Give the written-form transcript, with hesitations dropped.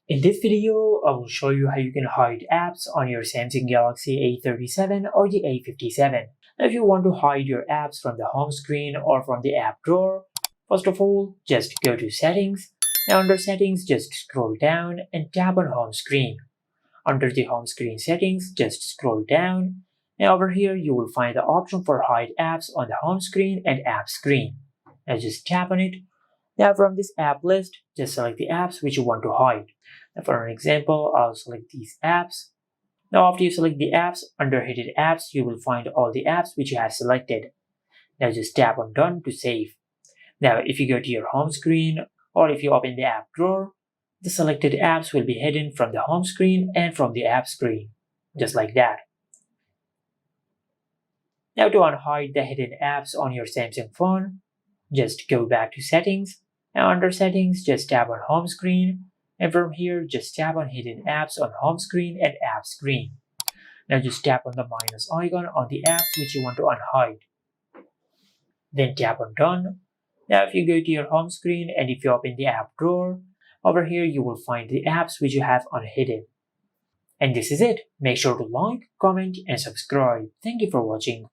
In this video, I will show you how you can hide apps on your Samsung Galaxy A37 or the A57. Now, if you want to hide your apps from the home screen or from the app drawer, first of all, just go to Settings. Now under Settings, just scroll down and tap on Home Screen. Under the home screen settings, just scroll down. Now over here, you will find the option for hide apps on the home screen and app screen. Now just tap on it. Now from this app list, just select the apps which you want to hide. Now for an example, I'll select these apps. Now after you select the apps, under hidden apps, you will find all the apps which you have selected. Now just tap on done to save. Now if you go to your home screen or if you open the app drawer, the selected apps will be hidden from the home screen and from the app screen, just like that. Now to unhide the hidden apps on your Samsung phone, just go back to settings. Now under settings, just tap on home screen, and from here just tap on hidden apps on home screen and app screen. Now just tap on the minus icon on the apps which you want to unhide. Then tap on done. Now if you go to your home screen and if you open the app drawer, over here you will find the apps which you have unhidden. And this is it. Make sure to like, comment and subscribe. Thank you for watching.